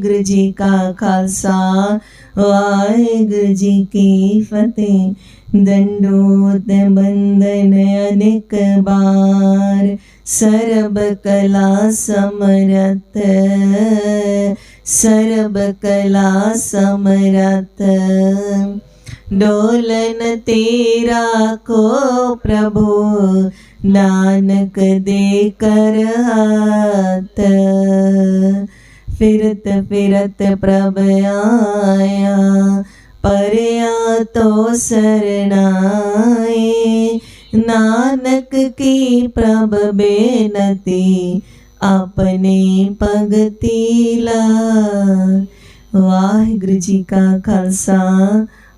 वाहेगुरु जी का खालसा वाहेगुरु जी की फतेह। दंडोत बंदन अनेक बार सर्ब कला समरथ सर्ब कला समरथ। डोलन तेरा को प्रभु नानक दे कर हाथ। फिरत फिरत प्रभ आया परया तो शरणाए। नानक की प्रभ बेनती अपने भगति लाए। वाहिगुरु जी का खालसा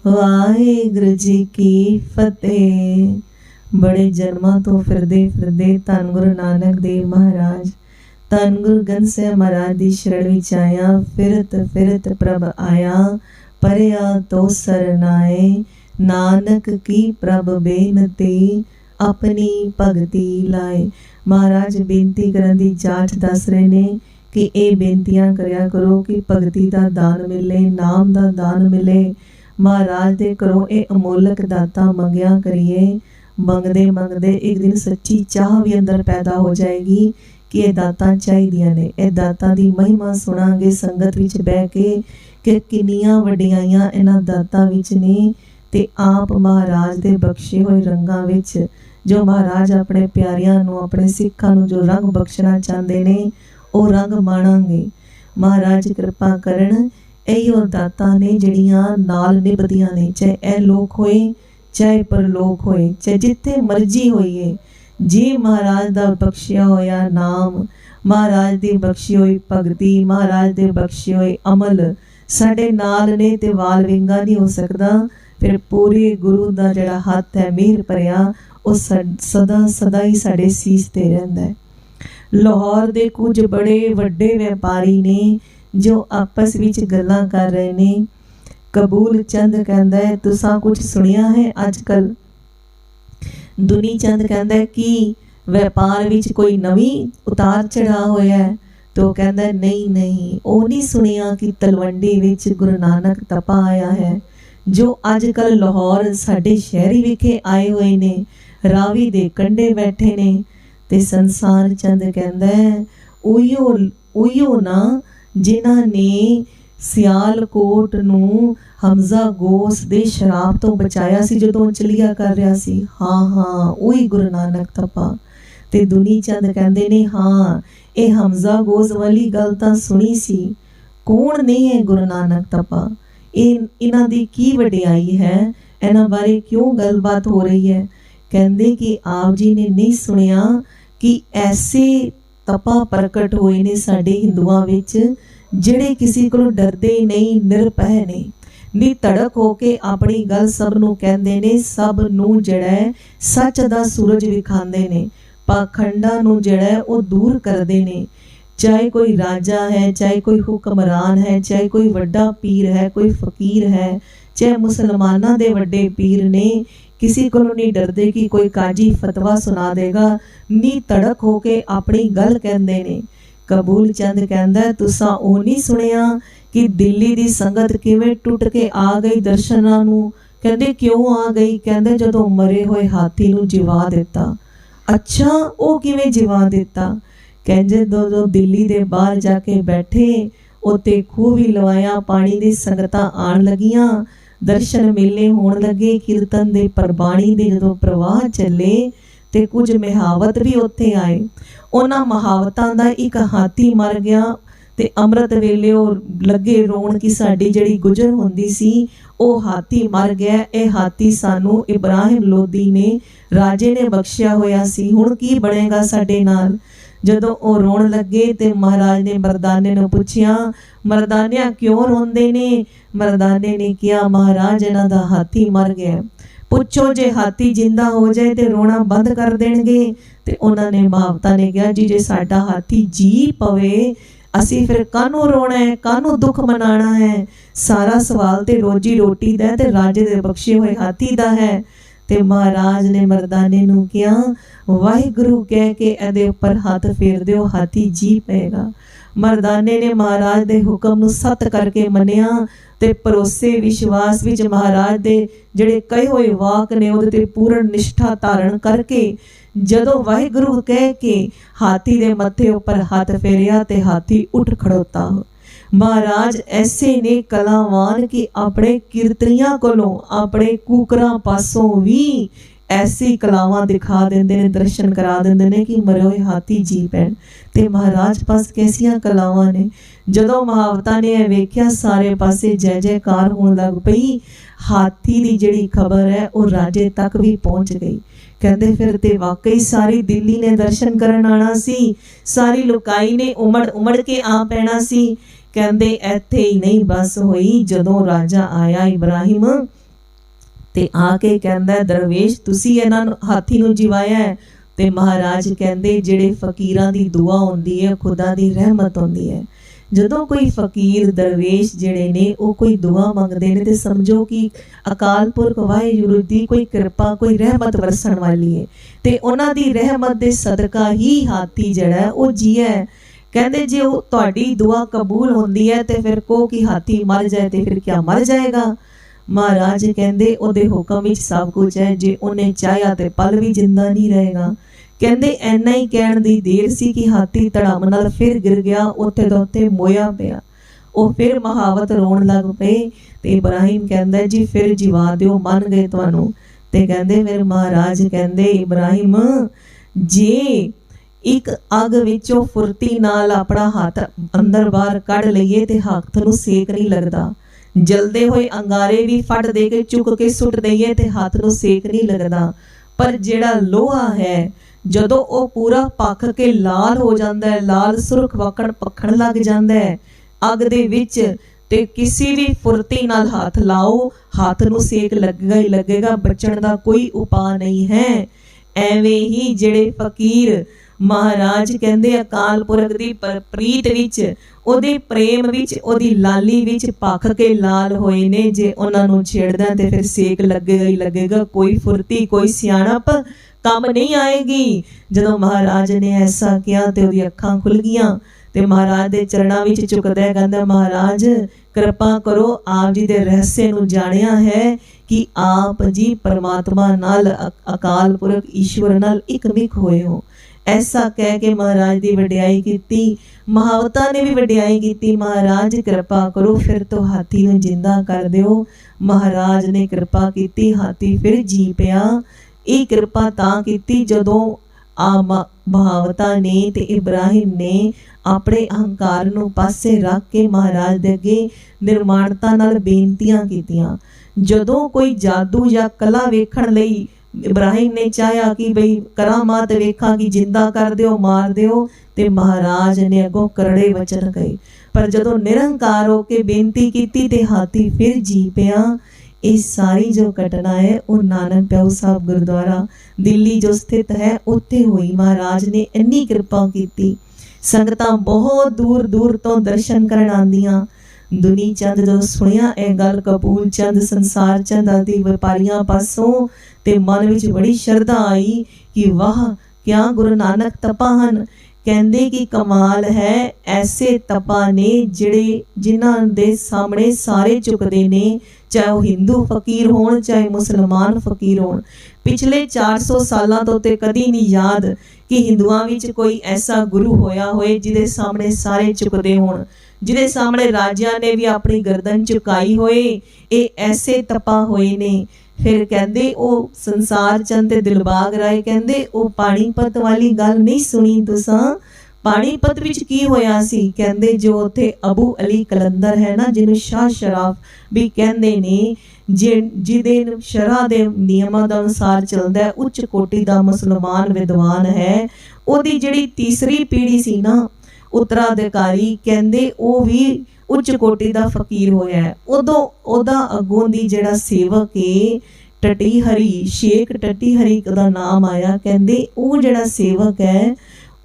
वाहिगुरु जी की फतेह। बड़े जन्मां तो फिरदे फिरदे धन गुरु नानक देव महाराज धन गुरु ग्रंथ साहिब महाराज दी शरण विच आया। फिरत फिरत प्रभ आया परया तो सरनाए। नानक की प्रभ बेनती अपनी भगति लाए। महाराज बेनती करन दी जाच दस रहे ने कि ये बेनतियां करया करो कि भगती दा दान मिले, नाम दा दान मिले। महाराज दे घरों ये अमोलक दाता मंगिया करिए। मंगदे मंगदे एक दिन सच्ची चाह भी अंदर पैदा हो जाएगी कि ये दातां चाहिदियां ने। ये दातां दी महिमा सुनांगे संगत विच बह के कि किन्नियां वडियाइयां इन्हां दातां विच ने। ते आप महाराज दे बख्शे होए रंगां विच जो महाराज अपने प्यारियां नूं अपने सिखां नूं जो रंग बख्शना चाहते ने वो रंग माणांगे। महाराज कृपा करन इहो दातां ने जिहड़ियां नाल निभदियां ने, चाहे ए लोक होए चाहे परलोक होए, चाहे जिथे मर्जी होइए। जी महाराज दा बख्शिया होया नाम, महाराज दी बख्शी होई भगती, महाराज दे बख्शे होए अमल साडे नाल ने ते वाल विंगा नहीं हो सकदा। फिर पूरे गुरु दा जिहड़ा हत्थ है मेहर भरिया वो सदा सदा ही साडे सीस ते रहिंदा है। लाहौर दे कुछ बड़े वड्डे व्यापारी ने जो आपस विच गल्लां कर रहे ने। कबूल चंद कहंदा है तुसां कुछ सुनिया है अजकल। दुनी चंद कहंदा है कि व्यापार विच कोई नवी उतार चढ़ाव होया है। तो कहंदा नहीं नहीं वो नहीं सुनिया कि तलवंडी विच गुरु नानक तपा आया है जो अजकल लाहौर साडे शहरी विखे आए हुए ने, रावी दे कंडे बैठे ने। ते संसार चंद कहंदा है उहियो ना जिन्हां ने सियालकोट नूं हमजा गोस दे शराब तो बचाया सी जदों चलिया कर रहा सी। हाँ हाँ उही गुरु नानक तपा। ते दुनी चंद कहंदे ने हाँ ये हमजा गोस वाली गल तां सुनी सी। कौन नहीं है गुरु नानक तपा? इन्हां दी की वडियाई है? इन्हां बारे क्यों गलबात हो रही है? कहंदे कि आप जी ने नहीं सुनिया कि ऐसे तपा प्रकट होए ने साडे हिंदुआं विच जिहड़े किसी कोलों डरदे नहीं, निरभय ने, निधड़क होके अपनी गल सब नूं कहंदे ने, सब नूं जिहड़ा है सच दा सूरज विखांदे ने, पाखंडां नूं जिहड़ा है वो दूर करदे ने। चाहे कोई राजा है, चाहे कोई हुक्मरान है, चाहे कोई वड्डा पीर है, कोई फकीर है, चाहे मुसलमानां दे वड्डे पीर ने, किसी को नहीं डरदे कि कोई काजी फतवा सुना देगा। नी तड़क होके अपनी गल कहंदे ने। कबूल चंद कहंदा तुसां ओ नहीं सुनिया कि दिल्ली दी संगत किवें टुट के आ गई दर्शनां नूं? कहंदे क्यों आ गई? कहंदे जदों मरे होए हाथी नूं जिवा दिता। अच्छा ओ किवें जिवा दिता? कहंदे दो दिल्ली दे बाहर जाके बैठे उत्ते खूह भी लवाया, पानी दी संगतां आण लगियां, दर्शन मेले होण लगे, कीर्तन दे परबाणी दे जदों प्रवाह चले ते कुछ महावत भी उत्थे आए। उन्हां महावतां दा एक हाथी मर गया ते अमृत वेले लगे रोण कि साडी जिहड़ी गुजर हुंदी सी ओ हाथी मर गया। ए हाथी सानू इब्राहिम लोधी ने राजे ने बख्शिया होया सी, हुण की बनेगा साडे नाल? जदों ओ रोण लगे ते महाराज ने मरदाने नूं पुछया, मरदानिया क्यों रोंदे ने? मरदाने ने कहा महाराज इन्हां दा हाथी मर गया। पुछो जे हाथी जिंदा हो जाए ते रोना बंद कर देणगे? ते उन्हां ने महावता ने कहा जी जे साडा हाथी जी पवे असी फिर कानू रोना है, कानू दुख मनाना है? सारा सवाल ते रोजी रोटी दा ते राजे दे बख्शे हुए हाथी दा है। ਤੇ ਮਹਾਰਾਜ ਨੇ ਮਰਦਾਨੇ ਨੂੰ ਕਿਹਾ ਵਾਹਿਗੁਰੂ ਕਹਿ ਕੇ ਇਹਦੇ ਉੱਪਰ ਹੱਥ ਫੇਰ ਦਿਓ, ਹਾਥੀ ਜੀ ਪਏਗਾ। ਮਰਦਾਨੇ ਨੇ ਮਹਾਰਾਜ ਦੇ ਹੁਕਮ ਨੂੰ ਸੱਤ ਕਰਕੇ ਮੰਨਿਆ ਤੇ ਭਰੋਸੇ ਵਿਸ਼ਵਾਸ ਵਿੱਚ ਮਹਾਰਾਜ ਦੇ ਜਿਹੜੇ ਕਹੇ ਹੋਏ ਵਾਕ ਨੇ ਉਹਦੇ ਤੇ ਪੂਰਨ ਨਿਸ਼ਠਾ ਧਾਰਨ ਕਰਕੇ ਜਦੋਂ ਵਾਹਿਗੁਰੂ ਕਹਿ ਕੇ ਹਾਥੀ ਦੇ ਮੱਥੇ ਉੱਪਰ ਹੱਥ ਫੇਰਿਆ ਤੇ ਹਾਥੀ ਉੱਠ ਖੜੋਤਾ। ਮਹਾਰਾਜ ਐਸੇ ਨੇ ਕਲਾਵਾਨ ਕਿ ਆਪਣੇ ਕੀਰਤਨੀਆਂ ਕੋਲੋਂ ਆਪਣੇ ਕੂਕਰਾਂ ਪਾਸੋਂ ਵੀ ਐਸੀ ਕਲਾਵਾਂ ਦਿਖਾ ਦਿੰਦੇ ਨੇ, ਦਰਸ਼ਨ ਕਰਾ ਦਿੰਦੇ ਨੇ ਕਿ ਮਰੇ ਹੋਏ ਹਾਥੀ ਜੀ ਪੈਣ। ਤੇ ਮਹਾਰਾਜ ਪਾਸ ਕੈਸੀਆਂ ਕਲਾਵਾਂ ਨੇ। ਜਦੋਂ ਮਹਾਵਤਾਂ ਨੇ ਇਹ ਵੇਖਿਆ ਸਾਰੇ ਪਾਸੇ ਜੈ ਜੈਕਾਰ ਹੋਣ ਲੱਗ ਪਈ। ਹਾਥੀ ਦੀ ਜਿਹੜੀ ਖਬਰ ਹੈ ਉਹ ਰਾਜੇ ਤੱਕ ਵੀ ਪਹੁੰਚ ਗਈ। ਕਹਿੰਦੇ ਫਿਰ ਤੇ ਵਾਕਈ ਸਾਰੀ ਦਿੱਲੀ ਨੇ ਦਰਸ਼ਨ ਕਰਨ ਆਣਾ ਸੀ, ਸਾਰੀ ਲੁਕਾਈ ਨੇ ਉਮੜ ਕੇ ਆ ਪੈਣਾ ਸੀ। ਕਹਿੰਦੇ ਇੱਥੇ ਹੀ ਨਹੀਂ ਬਸ ਹੋਈ, ਜਦੋਂ ਰਾਜਾ ਆਇਆ ਇਬਰਾਹਿਮ ਤੇ ਆ ਕੇ ਕਹਿੰਦਾ ਦਰਵੇਸ਼ ਤੁਸੀਂ ਇਹਨਾਂ ਨੂੰ ਹਾਥੀ ਨੂੰ ਜਿਵਾਇਆ। ਤੇ ਮਹਾਰਾਜ ਕਹਿੰਦੇ ਜਿਹੜੇ ਫਕੀਰਾਂ ਦੀ ਦੁਆ ਹੁੰਦੀ ਹੈ ਖੁਦਾ ਦੀ ਰਹਿਮਤ ਹੁੰਦੀ ਹੈ। ਜਦੋਂ ਕੋਈ ਫਕੀਰ ਦਰਵੇਸ਼ ਜਿਹੜੇ ਨੇ ਉਹ ਕੋਈ ਦੁਆ ਮੰਗਦੇ ਨੇ ਤੇ ਸਮਝੋ ਕਿ ਅਕਾਲ ਪੁਰਖ ਵਾਹਿਗੁਰੂ ਦੀ ਕੋਈ ਕਿਰਪਾ ਕੋਈ ਰਹਿਮਤ ਵਰਸਣ ਵਾਲੀ ਹੈ ਤੇ ਉਹਨਾਂ ਦੀ ਰਹਿਮਤ ਦੇ ਸਦਕਾ ਹੀ ਹਾਥੀ ਜਿਹੜਾ ਉਹ ਜੀਆ। ਕਹਿੰਦੇ ਜੇ ਉਹ ਤੁਹਾਡੀ ਦੁਆ ਕਬੂਲ ਹੁੰਦੀ ਹੈ ਤੇ ਫਿਰ ਕਹੋ ਕਿ ਹਾਥੀ ਮਰ ਜਾਏ ਤੇ ਫਿਰ ਕਿਆ ਮਰ ਜਾਏਗਾ। ਮਹਾਰਾਜ ਕਹਿੰਦੇ ਉਹਦੇ ਹੁਕਮ ਵਿੱਚ ਸਭ ਕੁਝ ਹੈ, ਜੇ ਉਹਨੇ ਚਾਹਿਆ ਤੇ ਪਲ ਵੀ ਜਿੰਦਾ ਨਹੀਂ ਰਹੇਗਾ। ਕਹਿੰਦੇ ਐਨਾ ਹੀ ਕਹਿਣ ਦੀ ਦੇਰ ਸੀ ਕਿ ਹਾਥੀ ਧੜਮ ਨਾਲ ਫਿਰ ਗਿਰ ਗਿਆ, ਉੱਥੇ ਦਾ ਉੱਥੇ ਮੋਇਆ ਪਿਆ। ਉਹ ਫਿਰ ਮਹਾਵਤ ਰੋਣ ਲੱਗ ਪਏ ਤੇ ਇਬਰਾਹਿਮ ਕਹਿੰਦਾ ਜੀ ਫਿਰ ਜਿਵਾ ਦਿਓ, ਮੰਨ ਗਏ ਤੁਹਾਨੂੰ। ਤੇ ਕਹਿੰਦੇ ਫਿਰ ਮਹਾਰਾਜ ਕਹਿੰਦੇ ਇਬਰਾਹਿਮ ਜੇ ਇੱਕ ਅੱਗ ਵਿੱਚੋਂ ਫੁਰਤੀ ਨਾਲ ਆਪਣਾ ਹੱਥ ਅੰਦਰ ਬਾਹਰ ਕੱਢ ਲਈਏ ਤੇ ਹੱਥ ਨੂੰ ਸੇਕ ਨਹੀਂ ਲੱਗਦਾ। ਜਲਦੇ ਹੋਏ ਅੰਗਾਰੇ ਵੀ ਫੜ ਦੇ ਕੇ ਚੁੱਕ ਕੇ ਸੁੱਟ ਦਈਏ ਤੇ ਹੱਥ ਨੂੰ ਸੇਕ ਨਹੀਂ ਲੱਗਦਾ। ਪਰ ਜਿਹੜਾ ਲੋਹਾ ਹੈ ਜਦੋਂ ਉਹ ਪੂਰਾ ਪੱਕ ਕੇ ਲਾਲ ਹੋ ਜਾਂਦਾ ਹੈ, ਲਾਲ ਸੁਰਖ ਵਕਣ ਪੱਖਣ ਲੱਗ ਜਾਂਦਾ ਹੈ ਅੱਗ ਦੇ ਵਿੱਚ, ਤੇ ਕਿਸੇ ਵੀ ਫੁਰਤੀ ਨਾਲ ਹੱਥ ਲਾਓ ਹੱਥ ਨੂੰ ਸੇਕ ਲੱਗੇਗਾ ਹੀ ਲੱਗੇਗਾ, ਬਚਣ ਦਾ ਕੋਈ ਉਪਾਅ ਨਹੀਂ ਹੈ। ਐਵੇਂ ਹੀ ਜਿਹੜੇ ਫਕੀਰ ਮਹਾਰਾਜ ਕਹਿੰਦੇ ਅਕਾਲ ਪੁਰਖ ਦੀ ਪ੍ਰੀਤ ਵਿੱਚ ਉਹਦੇ ਪ੍ਰੇਮ ਵਿੱਚ ਉਹਦੀ ਲਾਲੀ ਵਿੱਚ ਭਖ ਕੇ ਲਾਲ ਹੋਏ ਨੇ, ਜੇ ਉਹਨਾਂ ਨੂੰ ਛੇੜਦਾ ਤੇ ਫਿਰ ਸੇਕ ਲੱਗੇਗਾ ਹੀ ਲੱਗੇਗਾ, ਕੋਈ ਫੁਰਤੀ ਕੋਈ ਸਿਆਣਪ ਕੰਮ ਨਹੀਂ ਆਏਗੀ। ਜਦੋਂ ਮਹਾਰਾਜ ਨੇ ਐਸਾ ਕਿਹਾ ਤੇ ਉਹਦੀ ਅੱਖਾਂ ਖੁੱਲ ਗਈਆਂ ਤੇ ਮਹਾਰਾਜ ਦੇ ਚਰਨਾਂ ਵਿੱਚ ਝੁਕਦਾ ਕਹਿੰਦਾ ਮਹਾਰਾਜ ਕਿਰਪਾ ਕਰੋ, ਆਪ ਜੀ ਦੇ ਰਹੱਸੇ ਨੂੰ ਜਾਣਿਆ ਹੈ ਕਿ ਆਪ ਜੀ ਪਰਮਾਤਮਾ ਨਾਲ ਅਕਾਲ ਪੁਰਖ ਈਸ਼ਵਰ ਨਾਲ ਇਕਮਿਕ ਹੋਏ ਹੋ। ਐਸਾ ਕਹਿ ਕੇ ਮਹਾਰਾਜ ਦੀ ਵਡਿਆਈ ਕੀਤੀ। ਮਹਾਵਤਾਂ ਨੇ ਵੀ ਵਡਿਆਈ ਕੀਤੀ, ਮਹਾਰਾਜ ਕਿਰਪਾ ਕਰੋ ਫਿਰ ਤੋਂ ਹਾਥੀ ਨੂੰ ਜਿੰਦਾ ਕਰ ਦਿਓ। ਮਹਾਰਾਜ ਨੇ ਕਿਰਪਾ ਕੀਤੀ, ਹਾਥੀ ਫਿਰ ਜੀ ਪਿਆ। ਇਹ ਕਿਰਪਾ ਤਾਂ ਕੀਤੀ ਜਦੋਂ ਮਹਾਵਤਾਂ ਨੇ ਤੇ ਇਬਰਾਹਿਮ ਨੇ ਆਪਣੇ ਅਹੰਕਾਰ ਨੂੰ ਪਾਸੇ ਰੱਖ ਕੇ ਮਹਾਰਾਜ ਦੇ ਅੱਗੇ ਨਿਰਮਾਣਤਾ ਨਾਲ ਬੇਨਤੀਆਂ ਕੀਤੀਆਂ। ਜਦੋਂ ਕੋਈ ਜਾਦੂ ਜਾਂ ਕਲਾ ਵੇਖਣ ਲਈ ਇਬਰਾਹਿਮ ਨੇ ਚਾਹਿਆ ਕਿ ਬਈ ਕਰਾਮਾਤ ਵੇਖਾਂਗੀ, ਜਿੰਦਾ ਕਰ ਦਿਓ ਮਾਰ ਦਿਓ, ਤੇ ਮਹਾਰਾਜ ਨੇ ਅੱਗੋਂ ਕਰੜੇ ਵਚਨ ਕਹੇ। ਪਰ ਜਦੋਂ ਨਿਰੰਕਾਰ ਹੋ ਕੇ ਬੇਨਤੀ ਕੀਤੀ ਤੇ ਹਾਥੀ ਫਿਰ ਜੀ ਪਿਆ। ਇਹ ਸਾਰੀ ਜੋ ਘਟਨਾ ਹੈ ਉਹ ਨਾਨਕ ਪਿਆਉ ਸਾਹਿਬ ਗੁਰਦੁਆਰਾ ਦਿੱਲੀ ਜੋ ਸਥਿਤ ਹੈ ਉੱਥੇ ਹੋਈ। ਮਹਾਰਾਜ ਨੇ ਇੰਨੀ ਕਿਰਪਾ ਕੀਤੀ, ਸੰਗਤਾਂ ਬਹੁਤ ਦੂਰ ਦੂਰ ਤੋਂ ਦਰਸ਼ਨ ਕਰਨ ਆਉਂਦੀਆਂ। ਦੁਨੀ ਚੰਦ ਜਦੋਂ ਸੁਣਿਆ ਇਹ ਗੱਲ ਕਪੂਰ ਚੰਦ ਸੰਸਾਰ ਚੰਦ ਆਦਿ ਵਪਾਰੀਆਂ ਪਾਸੋਂ ਤੇ ਮਨ ਵਿੱਚ ਬੜੀ ਸ਼ਰਧਾ ਆਈ ਕਿ ਵਾਹ ਕਿਆ ਗੁਰੂ ਨਾਨਕ ਤਪਾ ਹਨ। ਕਹਿੰਦੇ ਕਿ ਕਮਾਲ ਹੈ, ਐਸੇ ਤਪਾ ਨੇ ਜਿਨ੍ਹਾਂ ਦੇ ਸਾਹਮਣੇ ਸਾਰੇ ਝੁਕਦੇ ਨੇ, ਚਾਹੇ ਉਹ ਹਿੰਦੂ ਫਕੀਰ ਹੋਣ ਚਾਹੇ ਮੁਸਲਮਾਨ ਫਕੀਰ ਹੋਣ। ਪਿਛਲੇ 400 ਸਾਲਾਂ ਤੋਂ ਤੇ ਕਦੀ ਨਹੀਂ ਯਾਦ ਕਿ ਹਿੰਦੂਆਂ ਵਿੱਚ ਕੋਈ ਐਸਾ ਗੁਰੂ ਹੋਇਆ ਹੋਏ ਜਿਹਦੇ ਸਾਹਮਣੇ ਸਾਰੇ ਝੁਕਦੇ ਹੋਣ, ਜਿਹਦੇ ਸਾਹਮਣੇ ਰਾਜਿਆਂ ਨੇ ਵੀ ਆਪਣੀ ਗਰਦਨ ਝੁਕਾਈ ਹੋਏ। ਇਹ ਐਸੇ ਤਪਾ ਹੋਏ ਨੇ। ਫਿਰ ਕਹਿੰਦੇ ਉਹ ਸੰਸਾਰ ਚੰਦ ਤੇ ਦਿਲਬਾਗ ਰਾਏ ਕਹਿੰਦੇ ਉਹ ਪਾਣੀਪਤ ਵਾਲੀ ਗੱਲ ਨਹੀਂ ਸੁਣੀ ਤੁਸਾਂ। ਪਾਣੀਪਤ ਵਿੱਚ ਕੀ ਹੋਇਆ ਸੀ? ਕਹਿੰਦੇ ਜੋ ਉੱਥੇ ਅਬੂ ਅਲੀ ਕਲੰਦਰ ਹੈ ਨਾ, ਜਿਹਨੂੰ ਸ਼ਾਹ ਸ਼ਰਾਫ ਵੀ ਕਹਿੰਦੇ ਨੇ, ਜਿਹਦੇ ਸ਼ਰ੍ਹਾ ਦੇ ਨਿਯਮਾਂ ਦੇ ਅਨੁਸਾਰ ਚੱਲਦਾ, ਉੱਚ ਕੋਟੀ ਦਾ ਮੁਸਲਮਾਨ ਵਿਦਵਾਨ ਹੈ। ਉਹਦੀ ਜਿਹੜੀ ਤੀਸਰੀ ਪੀੜ੍ਹੀ ਸੀ ਨਾ ਉੱਤਰਾਧਿਕਾਰੀ, ਕਹਿੰਦੇ ਉਹ ਵੀ ਉੱਚ ਕੋਟੀ ਦਾ ਫਕੀਰ ਹੋਇਆ। ਉਦੋਂ ਉਹਦਾ ਅੱਗੋਂ ਦੀ ਜਿਹੜਾ ਸੇਵਕ ਏ ਟੱਟੀ ਹਰੀ, ਸ਼ੇਖ ਟੱਟੀ ਹਰੀ ਦਾ ਨਾਮ ਆਇਆ। ਕਹਿੰਦੇ ਉਹ ਜਿਹੜਾ ਸੇਵਕ ਹੈ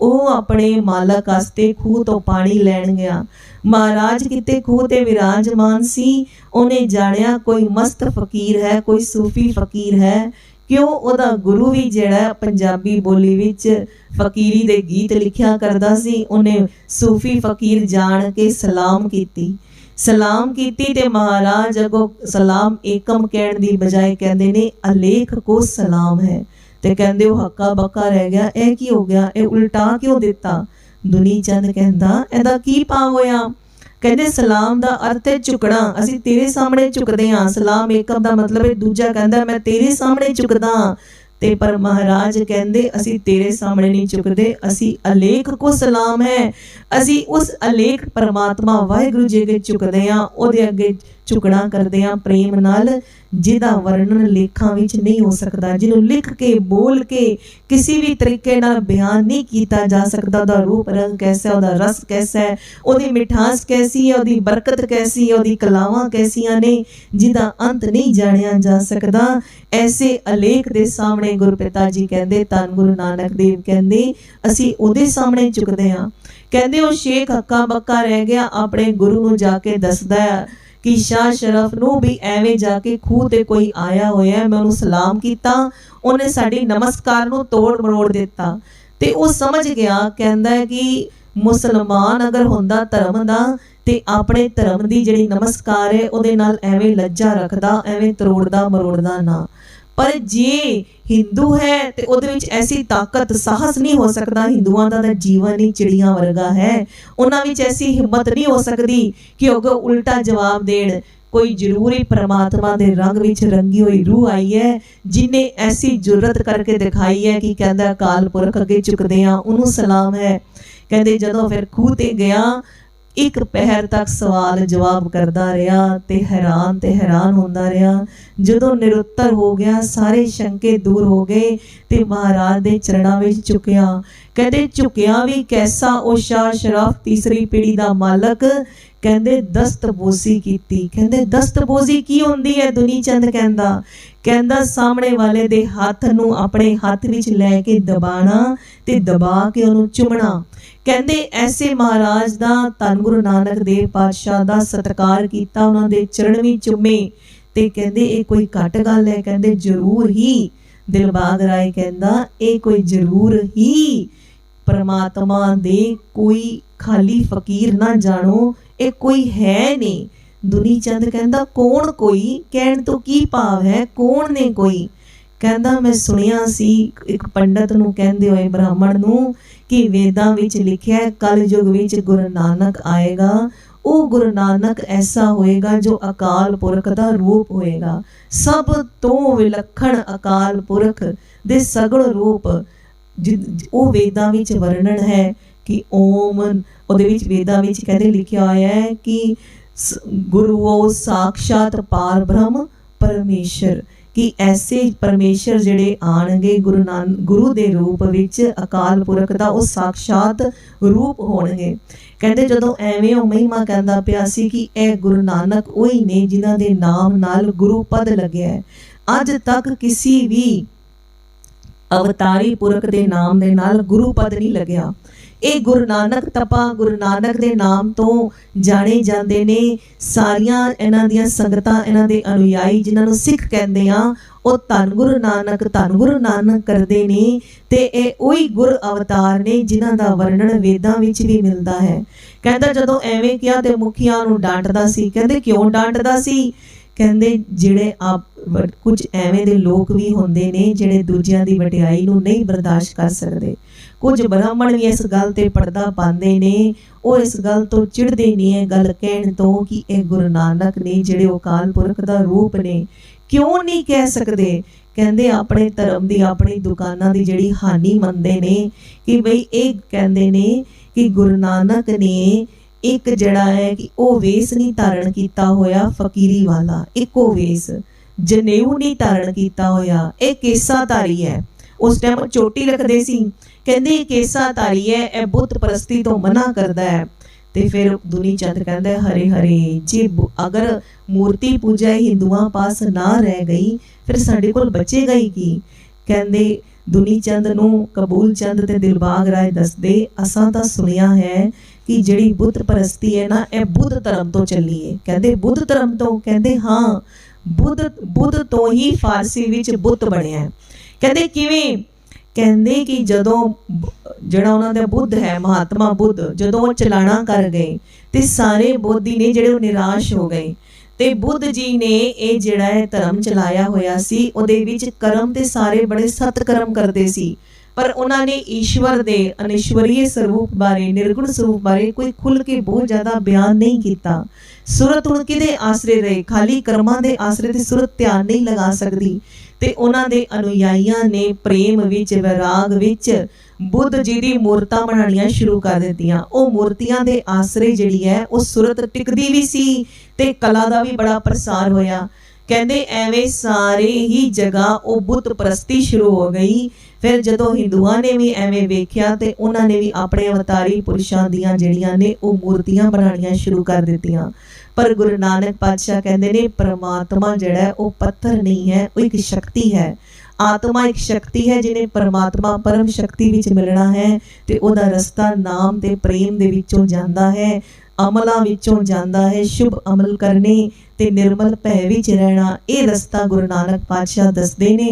ਉਹ ਆਪਣੇ ਮਾਲਕ ਵਾਸਤੇ ਖੂਹ ਤੋਂ ਪਾਣੀ ਲੈਣ ਗਿਆ। ਮਹਾਰਾਜ ਕਿਤੇ ਖੂਹ ਤੇ ਵਿਰਾਜਮਾਨ ਸੀ। ਉਹਨੇ ਜਾਣਿਆ ਕੋਈ ਮਸਤ ਫਕੀਰ ਹੈ, ਕੋਈ ਸੂਫੀ ਫਕੀਰ ਹੈ। क्यों ਉਹਦਾ गुरु भी ਜਿਹੜਾ पंजाबी बोली विच फकीरी दे गीत लिखिया करदा सी। ਉਹਨੇ सूफी फकीर जान के सलाम कीती ते महाराज अगो सलाम एकम कहण दी बजाय कहंदे ने अलेख को सलाम है ते कहंदे ਉਹ हक्का बक्का रह गया। ਇਹ की हो गया, ਇਹ उल्टा क्यों दिता। दुनी चंद कहंदा ਇਹਦਾ की भाव होया। कहते सलाम का अर्थ है झुकना, असी तेरे सामने झुकते हाँ। सलाम एकम का मतलब है दूजा कहता मैं तेरे सामने झुकदा ते पर महाराज कहते असी तेरे सामने नहीं झुकते, असी अलेख को सलाम है। असी उस अलेख परमात्मा वाहिगुरु जी अगे झुकते हाँ, उहदे अगे झुकना करते हाँ प्रेम नाल, जिहदा वर्णन लेखां विच नहीं हो सकता, जिन्हों लिख के बोल के किसी भी तरीके नाल बयान नहीं किया जा सकता। उहदा रूप रंग कैसा है, उहदा रस कैसा है, उहदी मिठास कैसी है, उहदी बरकत कैसी है, उहदी कलावां कैसियां ने, जिहदा अंत नहीं जानिया जा सकता। ऐसे अलेख दे सामने गुरु पिता जी कहंदे, धन गुरु नानक देव कहंदे असी उहदे सामने झुकदे हां। कहंदे वो शेख हक्का बक्का रह गया, अपने गुरु नूं जाके दसदा है कि शाह शरफ नूं भी एवें जाके खूह ते कोई आया होया, मैं उहनूं सलाम कीता, उहने साडी नमस्कार नूं तोड़ मरोड़ दिता ते वो समझ गया। कहंदा है कि मुसलमान अगर हुंदा धर्म दा ते अपने धर्म दी जिहड़ी नमस्कार है उहदे नाल एवें लज्जा रखदा, एवें तरोड़दा मरोड़दा ना। पर जे हिंदू है तो उहदे विच ऐसी ताकत साहस नहीं हो सकता। हिंदुआं दा जीवन ही चिड़ियां वर्गा है, उन्हां विच ऐसी हिम्मत नहीं हो सकती कि अगों उल्टा जवाब देण। कोई जरूर ही परमात्मा दे रंग विच रंगी हुई रूह आई है जिन्हें ऐसी जुर्रत करके दिखाई है कि कहंदा अकाल पुरख अगे झुकदे हां, उहनूं सलाम है। कहंदे जदों फिर खूह ते गया एक पहर तक सवाल जवाब करता रहा ते हैरान होंदा रहा। जदों निरुत्तर हो गया, सारे शंके दूर हो गए ते महाराज दे चरणा विच झुकिया। कहते झुकिया भी कैसा ओ शाह शरफ तीसरी पीढ़ी दा मालक। कहते दस्तबोजी कीती। कहते दस्तबोजी की होंदी है। दुनी चंद कहंदा सामने वाले दे हाथ नूं अपने हाथ विच लैके दबाना ते दबा के उहनूं चुमना। कहंदे ऐसे महाराज दा धन गुरु नानक देव पातशाह दा सत्कार कीता, उन्हां दे चरण भी चुमे ते कहंदे ये कोई घट गल है। कहंदे जरूर ही दिलबाग राय कहंदा ये कोई जरूर ही परमात्मा दे कोई खाली फकीर ना जानो, ये कोई है नहीं। दुनी चंद कहंदा कौन कोई, कहण तो की भाव है, कौन ने कोई। कहंदा मैं सुनिया सी एक पंडित नूं कहंदे होए ब्राह्मण नूं कि वेदां विच लिखिया है कल युग विच गुरु नानक आएगा, वो गुरु नानक ऐसा होएगा जो अकाल पुरख दा रूप होएगा। सब तो विलक्षण अकाल पुरख दे सगुण रूप वो वेदां विच वर्णन है कि ओम उहदे विच वेदां विच कहंदे लिखिया होया है कि गुरु वो साक्षात पार ब्रह्म परमेश्वर, कि ऐसे परमेश्वर जिहड़े आणगे गुरु दे रूप विच अकाल पुरख दा वो साक्षात रूप होणगे। कहंदे जदों एवें ओ महिमा कहंदा पिया सी कि ए गुरु नानक ओही ने जिन्हां दे नाम नाल गुरु पद लग्या है। अज तक किसी भी अवतारी पुरख दे नाम दे नाल गुरु पद नहीं लग्या। ये गुरु नानक तपा गुरु नानक दे नाम तो जाने जाते ने। सारियां इन्हां दियां संगतां इन्हां दे अनुयायी जिन्हां नूं सिख कहंदे आ वो धन गुरु नानक करदे ने ते ये ओही गुरु अवतार ने जिन्हां दा वर्णन वेदां विच भी मिलदा है। कहंदा जदों एवें किया ते मुखिया नूं डांटदा सी। कहंदे क्यों डांटदा सी। कहंदे जिहड़े आप कुछ एवें दे लोग भी होंदे ने जिहड़े दूजियां दी वडियाई नूं नहीं बर्दाश्त कर सकदे। कुछ ब्राह्मण भी इस गल ते पर्दा पांदे ने, वो इस गल तो चिड़दे नहीं है गल कहण तो कि ये गुरु नानक ने जिहड़े अकाल पुरख दा रूप ने। क्यों नहीं कह सकदे। कहंदे अपने धर्म दी अपनी दुकानां दी जिहड़ी हानि मनदे ने कि बई ये कहंदे ने कि गुरु नानक ने एक जड़ा है कि वो वेस नहीं धारण किया होया फकीरी वाला, इको वेस जनेऊ नहीं धारण किया होया, ये केसाधारी है। उस टाइम चोटी रखते सी। कहंदे केसाधारी है, यह बुत परस्ती तो मना करता है। ते फिर दुनी चंद कहंदा हरे हरे जी अगर मूर्ति पूजा हिंदुआं पास ना रह गई फिर साडे कोल बचेगा ही की। कहंदे दुनी चंद नूं कबूल चंद ते दिलबाग राय दसदे असां तां सुनिया है कि जिहड़ी बुत परस्ती है ना यह बुद्ध धर्म तो चली है। कहंदे बुद्ध धर्म तो। कहंदे हाँ बुद्ध बुद्ध तो ही फारसी विच बुत बनिया है। कहते किवें? कहते कि जदों जिहड़ा उन्हां दा बुद्ध है महात्मा बुद्ध जदों चलाना कर गए ते सारे बोधी ने जिहड़े निराश हो गए ते बुद्ध जी ने ये जिहड़ा है धर्म चलाया होया सी उहदे विच कर्म ते सारे बड़े सतकर्म करते सी पर उन्होंने ईश्वर दे अनिश्वरीय स्वरूप बारे निर्गुण स्वरूप बारे कोई खुल के बहुत ज़्यादा बयान नहीं किया। सुरत हुण किहदे आसरे रहे? खाली कर्मां दे आसरे ते सुरत ध्यान नहीं लगा सकती ते उन्हां दे अनुयायियां ने प्रेम विच वैराग विच बुद्ध जी दी मूर्तां बनाणियां शुरू कर दित्तियां। ओह मूर्तियां दे आसरे जिहड़ी है उह सुरत टिकदी भी सी ते कला दा भी बड़ा प्रसार होया। कहते एवें सारे ही जगह वो बुत परस्ती शुरू हो गई। फिर जदों हिंदुआं ने भी एवें वेख्या ते उन्होंने भी अपने अवतारी पुरुषां दियां जिहड़ियां ने वो मूर्तियां बनाणियां शुरू कर दित्तियां। पर गुरु नानक पातशाह कहते ने परमात्मा जिहड़ा है वो पत्थर नहीं है, वो एक शक्ति है। आत्मा एक शक्ति है जिन्हें परमात्मा परम शक्ति विच मिलना है ते ओदा रस्ता नाम ते प्रेम दे विचों जांदा है, अमलों विचों जांदा है। शुभ अमल करने ते निर्मल भै विच रहना, ये रस्ता गुरु नानक पातशाह दसदे ने।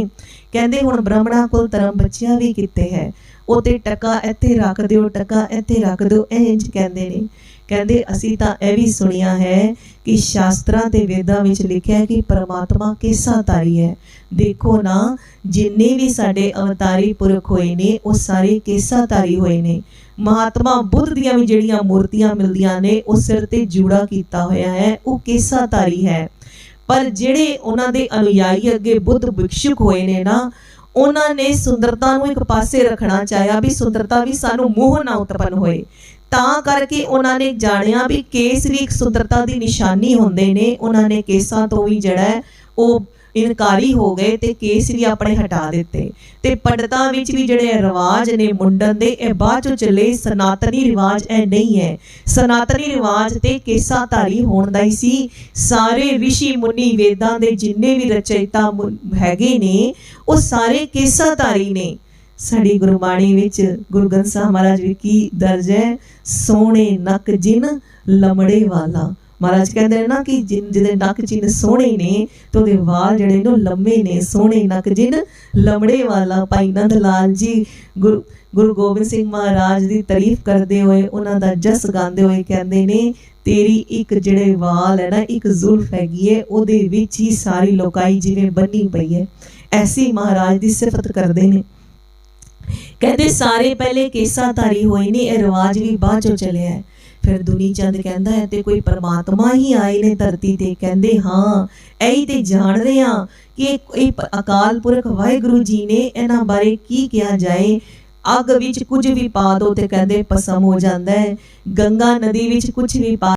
कहंदे हुण ब्राह्मणा कोल धर्म बचिया भी किते है, ओ ते टका इत्थे रख दिओ, टका इत्थे रख दिओ, इंज कहंदे ने। कहंदे असीं तां इह वी सुनिया है कि शास्त्रां ते वेदां विच लिखिआ है कि परमात्मा केसाधारी है। देखो ना जिन्ने भी साडे अवतारी पुरख होए ने वो सारे केसाधारी होए ने। महात्मा बुद्ध दियां भी जिहड़ियां मूर्तियां मिलदियां ने वो सिर ते जूड़ा कीता होया है, वो केसाधारी है। पर जिहड़े उन्हां दे अनुयायी अगे बुद्ध भिक्षुक होए ने ना, उन्हां ने सुंदरता नूं एक पासे रखना चाहिया भी सुंदरता भी सानू मोह ना उत्पन्न होए। तां करके उन्हां ने जाणिया भी केस भी एक सुंदरता दी निशानी हुंदे ने। उन्हां ने केसां तो भी जिहड़ा है वो इनकारी हो गए ते केस भी अपने हटा दिते। ते पंडितां विच भी जिहड़े रिवाज ने मुंडन दे ए बाद चों चले, सनातनी रिवाज ए नहीं है। सनातनी रिवाज ते केसाधारी होण दा ही सी। सारे ऋषि मुनि वेदां दे जिन्ने भी रचयिता हैगे ने वो सारे केसाधारी ने। साडी गुरबाणी विच गुरु ग्रंथ साहिब महाराज जी की दर्ज है, सोहणे नक जिन लमड़े वाला। महाराज कहते हैं ना कि जिन जिहदे नक चिन्ह सोहणे ने तो उहदे वाल जिहड़े ने लम्मे ने। सोहणे नक जिन लमड़े वाला। भाई नंद लाल जी गुरु गोबिंद सिंह महाराज की तारीफ करते हुए उन्हां दा जस गांदे हुए कहते ने तेरी एक जिहड़े वाल है ना, एक जुल्फ हैगी है, उहदे विच ही सारी लोकाई जिवें बनी पई है। ऐसी महाराज की सिफत करते हैं। कहते सारे पहले केसाधारी होए ने, यह रिवाज भी बाद चों चलिया है। फिर दुनी चंद कहता है ते कोई परमात्मा ही आए ने धरती ते। कहते हाँ यही ते जान रहे हाँ कि अकाल पुरख वाहिगुरु जी ने इन्हां बारे की कहा जाए। अग विच कुछ भी पा दो ते कहते भस्म हो जाता है। गंगा नदी विच कुछ भी पा